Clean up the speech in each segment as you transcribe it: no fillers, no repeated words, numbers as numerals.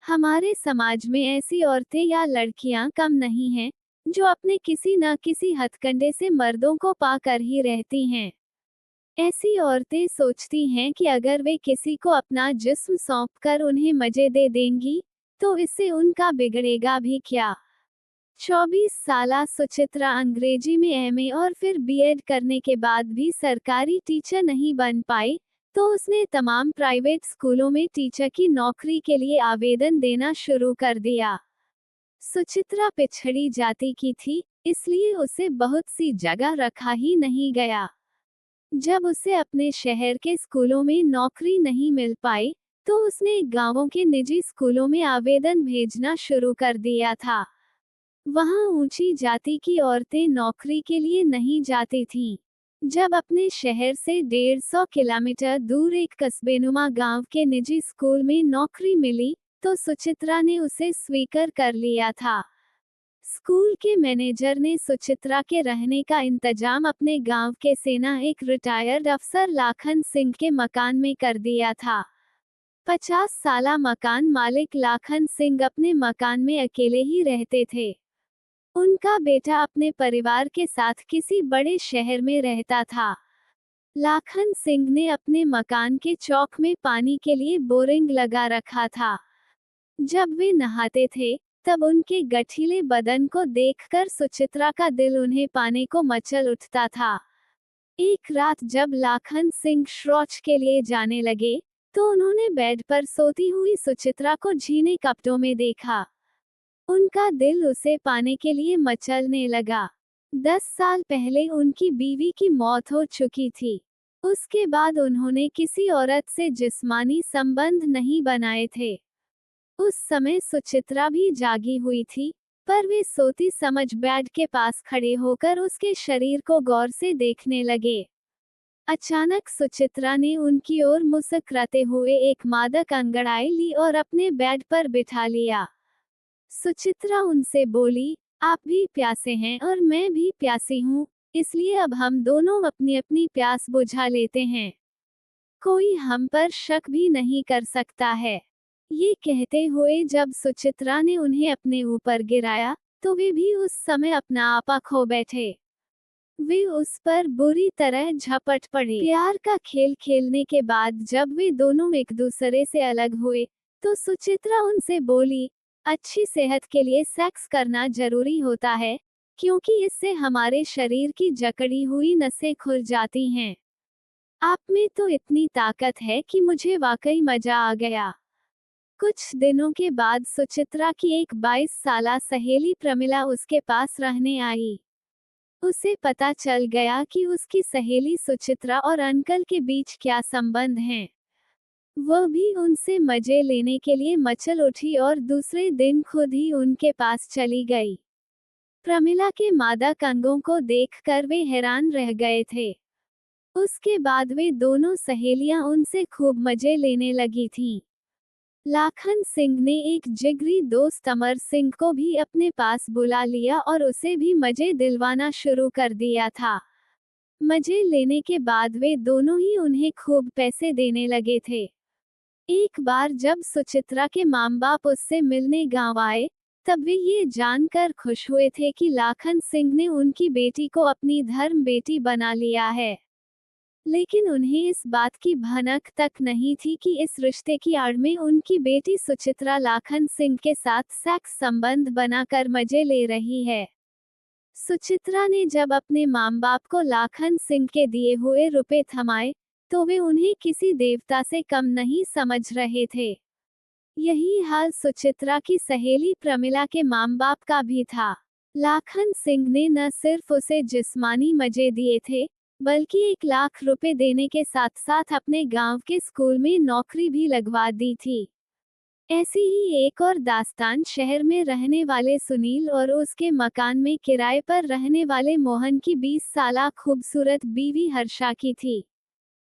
हमारे समाज में ऐसी औरतें या लड़कियां कम नहीं हैं, जो अपने किसी न किसी हथकंडे से मर्दों को पाकर ही रहती हैं। ऐसी औरतें सोचती हैं कि अगर वे किसी को अपना जिस्म सौंपकर उन्हें मजे दे देंगी, तो इससे उनका बिगड़ेगा भी क्या। 24 साला सुचित्रा अंग्रेजी में एमए और फिर बीएड करने के बाद भी सरकारी टीचर नहीं बन पाई, तो उसने तमाम प्राइवेट स्कूलों में टीचर की नौकरी के लिए आवेदन देना शुरू कर दिया। सुचित्रा पिछड़ी जाति की थी, इसलिए उसे बहुत सी जगह रखा ही नहीं गया। जब उसे अपने शहर के स्कूलों में नौकरी नहीं मिल पाई, तो उसने गांवों के निजी स्कूलों में आवेदन भेजना शुरू कर दिया था। वहां ऊंची जाति की औरतें नौकरी के लिए नहीं जाती थीं। जब अपने शहर से 150 किलोमीटर दूर एक कस्बेनुमा गांव के निजी स्कूल में नौकरी मिली, तो सुचित्रा ने उसे स्वीकार कर लिया था। स्कूल के मैनेजर ने सुचित्रा के रहने का इंतजाम अपने गांव के सेना एक रिटायर्ड अफसर लाखन सिंह के मकान में कर दिया था। 50 साला मकान मालिक लाखन सिंह अपने मकान में अकेले ही रहते थे। उनका बेटा अपने परिवार के साथ किसी बड़े शहर में रहता था। लाखन सिंह ने अपने मकान के चौक में पानी के लिए बोरिंग लगा रखा था। जब वे नहाते थे, तब उनके गठीले बदन को देखकर सुचित्रा का दिल उन्हें पाने को मचल उठता था। एक रात जब लाखन सिंह शौच के लिए जाने लगे, तो उन्होंने बेड पर सोती हुई सुचित्रा को झीने कपड़ों में देखा। उनका दिल उसे पाने के लिए मचलने लगा। 10 साल पहले उनकी बीवी की मौत हो चुकी थी। उसके बाद उन्होंने किसी औरत से जिस्मानी संबंध नहीं बनाए थे। उस समय सुचित्रा भी जागी हुई थी, पर वे सोती समझ बेड के पास खड़े होकर उसके शरीर को गौर से देखने लगे। अचानक सुचित्रा ने उनकी ओर मुस्कुराते हुए एक मादक अंगड़ाई ली और अपने बेड पर बिठा लिया। सुचित्रा उनसे बोली, आप भी प्यासे हैं और मैं भी प्यासी हूँ, इसलिए अब हम दोनों अपनी अपनी प्यास बुझा लेते हैं। कोई हम पर शक भी नहीं कर सकता है। ये कहते हुए जब सुचित्रा ने उन्हें अपने ऊपर गिराया, तो वे भी उस समय अपना आपा खो बैठे। वे उस पर बुरी तरह झपट पड़े। प्यार का खेल खेलने के बाद जब वे दोनों एक दूसरे से अलग हुए, तो सुचित्रा उनसे बोली, अच्छी सेहत के लिए सेक्स करना जरूरी होता है, क्योंकि इससे हमारे शरीर की जकड़ी हुई नसें खुल जाती हैं। आप में तो इतनी ताकत है कि मुझे वाकई मजा आ गया। कुछ दिनों के बाद सुचित्रा की एक 22 साला सहेली प्रमिला उसके पास रहने आई। उसे पता चल गया कि उसकी सहेली सुचित्रा और अंकल के बीच क्या संबंध हैं। वह भी उनसे मजे लेने के लिए मचल उठी और दूसरे दिन खुद ही उनके पास चली गई। प्रमिला के मादक अंगों को देखकर वे हैरान रह गए थे। उसके बाद वे दोनों सहेलियां उनसे खूब मजे लेने लगी थीं। लाखन सिंह ने एक जिगरी दोस्त अमर सिंह को भी अपने पास बुला लिया और उसे भी मजे दिलवाना शुरू कर दिया था। मजे लेने के बाद वे दोनों ही उन्हें खूब पैसे देने लगे थे। एक बार जब सुचित्रा के माँ बाप उससे मिलने गांव आए, तब वे ये जानकर खुश हुए थे कि लाखन सिंह ने उनकी बेटी को अपनी धर्म बेटी बना लिया है। लेकिन उन्हें इस बात की भनक तक नहीं थी कि इस रिश्ते की आड़ में उनकी बेटी सुचित्रा लाखन सिंह के साथ सेक्स संबंध बनाकर मजे ले रही है। सुचित्रा ने जब अपने माँ बाप को लाखन सिंह के दिए हुए रुपए थमाए, तो वे उन्हें किसी देवता से कम नहीं समझ रहे थे। यही हाल सुचित्रा की सहेली प्रमिला के माँ बाप का भी था। लाखन सिंह ने न सिर्फ उसे जिस्मानी मजे दिए थे, बल्कि 1 लाख रुपए देने के साथ साथ अपने गांव के स्कूल में नौकरी भी लगवा दी थी। ऐसी ही एक और दास्तान शहर में रहने वाले सुनील और उसके मकान में किराए पर रहने वाले मोहन की 20 साला खूबसूरत बीवी हर्षा की थी।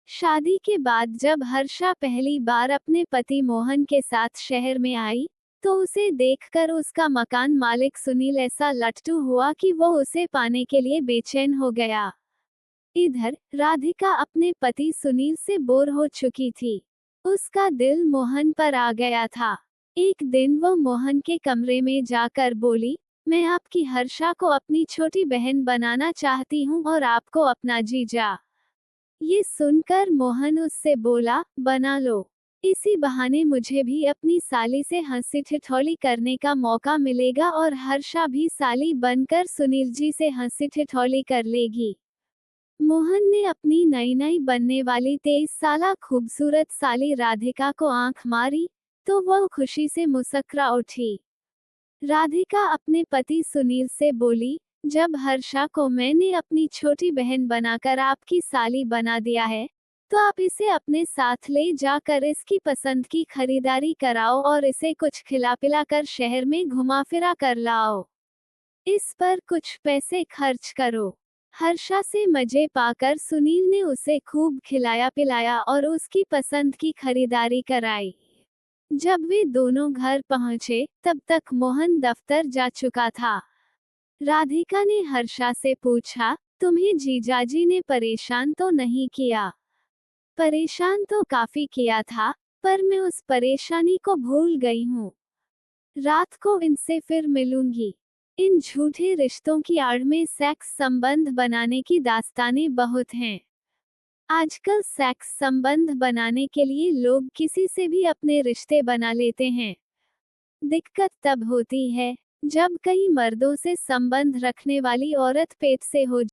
शादी के बाद जब हर्षा पहली बार अपने पति मोहन के साथ शहर में आई, तो उसे देखकर उसका मकान मालिक सुनील ऐसा लट्टू हुआ कि वो उसे पाने के लिए बेचैन हो गया। इधर राधिका अपने पति सुनील से बोर हो चुकी थी। उसका दिल मोहन पर आ गया था। एक दिन वो मोहन के कमरे में जाकर बोली, मैं आपकी हर्षा को अपनी छोटी बहन बनाना चाहती हूँ और आपको अपना जीजा। ये सुनकर मोहन उससे बोला, बना लो। इसी बहाने मुझे भी अपनी साली से हंसी ठिठोली करने का मौका मिलेगा और हर्षा भी साली बनकर सुनील जी से हंसी ठिठोली कर लेगी। मोहन ने अपनी नई नई बनने वाली 23 साला खूबसूरत साली राधिका को आंख मारी, तो वह खुशी से मुस्कुरा उठी। राधिका अपने पति सुनील से बोली, जब हर्षा को मैंने अपनी छोटी बहन बनाकर आपकी साली बना दिया है, तो आप इसे अपने साथ ले जाकर इसकी पसंद की खरीदारी कराओ और इसे कुछ खिला पिला कर शहर में घुमा फिरा कर लाओ। इस पर कुछ पैसे खर्च करो। हर्षा से मजे पाकर सुनील ने उसे खूब खिलाया पिलाया और उसकी पसंद की खरीदारी कराई। जब वे दोनों घर पहुंचे, तब तक मोहन दफ्तर जा चुका था। राधिका ने हर्षा से पूछा, तुम्हें जीजाजी ने परेशान तो नहीं किया? परेशान तो काफी किया था, पर मैं उस परेशानी को भूल गई हूँ। रात को इनसे फिर मिलूंगी। इन झूठे रिश्तों की आड़ में सेक्स संबंध बनाने की दास्तानें बहुत हैं। आजकल सेक्स संबंध बनाने के लिए लोग किसी से भी अपने रिश्ते बना लेते हैं। दिक्कत तब होती है, जब कई मर्दों से संबंध रखने वाली औरत पेट से हो